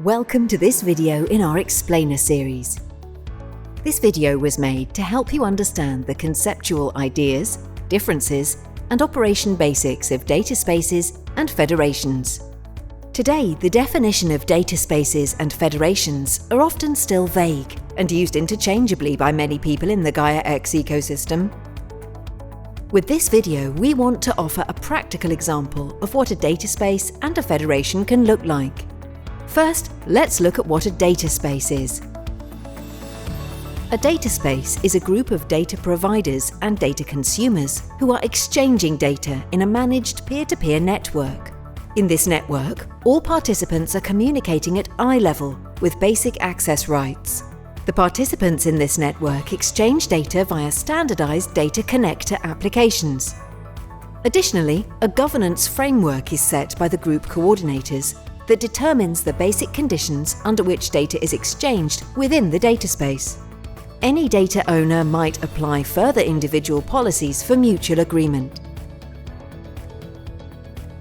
Welcome to this video in our Explainer series. This video was made to help you understand the conceptual ideas, differences, and operation basics of dataspaces and federations. Today, the definition of dataspaces and federations are often still vague and used interchangeably by many people in the Gaia-X ecosystem. With this video, we want to offer a practical example of what a dataspace and a federation can look like. First, let's look at what a dataspace is. A dataspace is a group of data providers and data consumers who are exchanging data in a managed peer-to-peer network. In this network, all participants are communicating at eye level with basic access rights. The participants in this network exchange data via standardized data connector applications. Additionally, a governance framework is set by the group coordinators that determines the basic conditions under which data is exchanged within the dataspace. Any data owner might apply further individual policies for mutual agreement.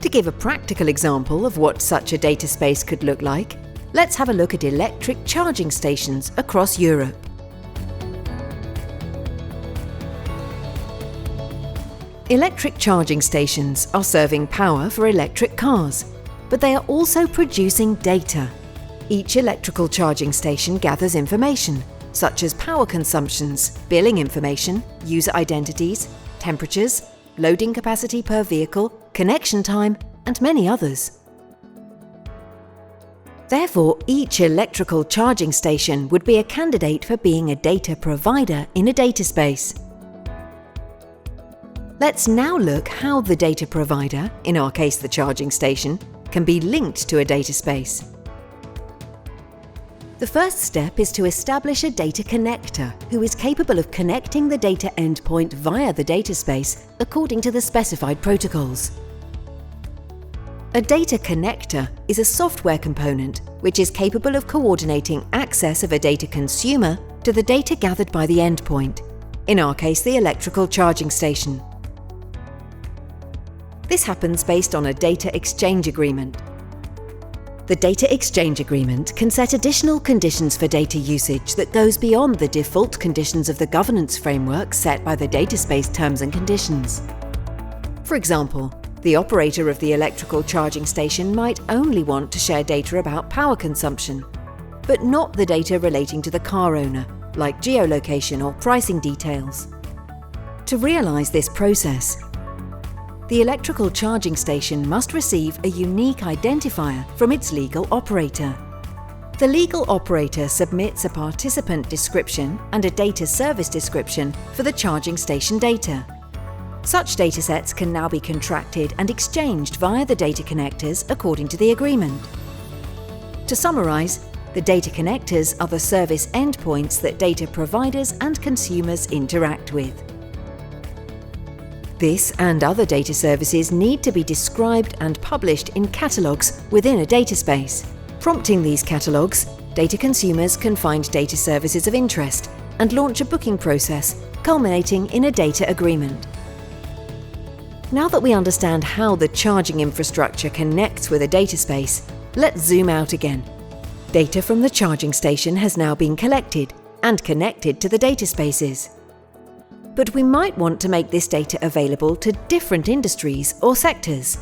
To give a practical example of what such a dataspace could look like, let's have a look at electric charging stations across Europe. Electric charging stations are serving power for electric cars, but they are also producing data. Each electrical charging station gathers information, such as power consumptions, billing information, user identities, temperatures, loading capacity per vehicle, connection time, and many others. Therefore, each electrical charging station would be a candidate for being a data provider in a dataspace. Let's now look how the data provider, in our case the charging station, can be linked to a dataspace. The first step is to establish a data connector who is capable of connecting the data endpoint via the dataspace according to the specified protocols. A data connector is a software component which is capable of coordinating access of a data consumer to the data gathered by the endpoint, in our case the electrical charging station. This happens based on a data exchange agreement. The data exchange agreement can set additional conditions for data usage that goes beyond the default conditions of the governance framework set by the dataspace terms and conditions. For example, the operator of the electrical charging station might only want to share data about power consumption, but not the data relating to the car owner, like geolocation or pricing details. To realize this process, the electrical charging station must receive a unique identifier from its legal operator. The legal operator submits a participant description and a data service description for the charging station data. Such datasets can now be contracted and exchanged via the data connectors according to the agreement. To summarize, the data connectors are the service endpoints that data providers and consumers interact with. This and other data services need to be described and published in catalogs within a dataspace. Prompting these catalogs, data consumers can find data services of interest and launch a booking process, culminating in a data agreement. Now that we understand how the charging infrastructure connects with a dataspace, let's zoom out again. Data from the charging station has now been collected and connected to the dataspaces. But we might want to make this data available to different industries or sectors.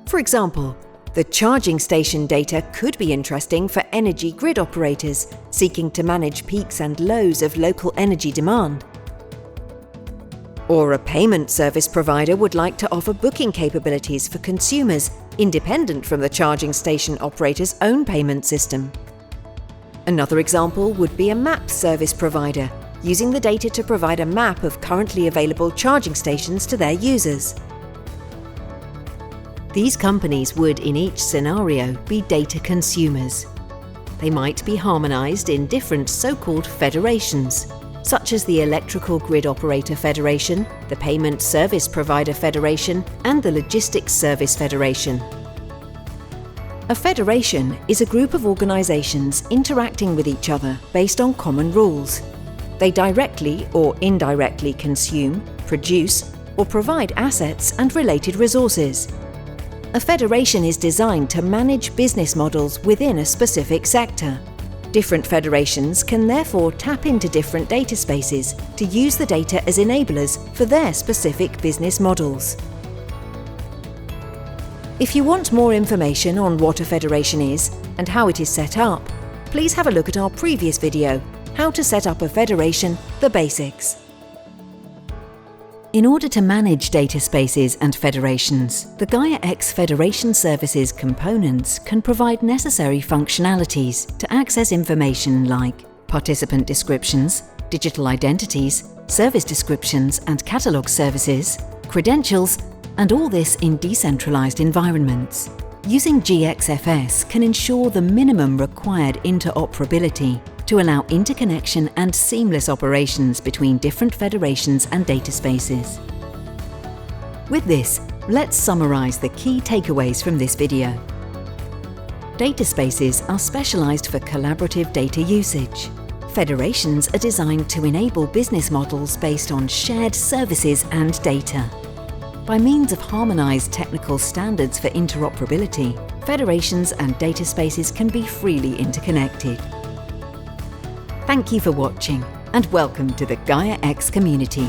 For example, the charging station data could be interesting for energy grid operators seeking to manage peaks and lows of local energy demand. Or a payment service provider would like to offer booking capabilities for consumers independent from the charging station operator's own payment system. Another example would be a map service provider, using the data to provide a map of currently available charging stations to their users. These companies would, in each scenario, be data consumers. They might be harmonized in different so-called federations, such as the Electrical Grid Operator Federation, the Payment Service Provider Federation, and the Logistics Service Federation. A federation is a group of organizations interacting with each other based on common rules. They directly or indirectly consume, produce, or provide assets and related resources. A federation is designed to manage business models within a specific sector. Different federations can therefore tap into different data spaces to use the data as enablers for their specific business models. If you want more information on what a federation is and how it is set up, please have a look at our previous video, How to Set Up a Federation, the Basics. In order to manage data spaces and federations, the Gaia-X Federation Services components can provide necessary functionalities to access information like participant descriptions, digital identities, service descriptions and catalogue services, credentials, and all this in decentralized environments. Using GXFS can ensure the minimum required interoperability to allow interconnection and seamless operations between different federations and data spaces. With this, let's summarize the key takeaways from this video. Data spaces are specialized for collaborative data usage. Federations are designed to enable business models based on shared services and data. By means of harmonized technical standards for interoperability, federations and data spaces can be freely interconnected. Thank you for watching, and welcome to the Gaia-X community.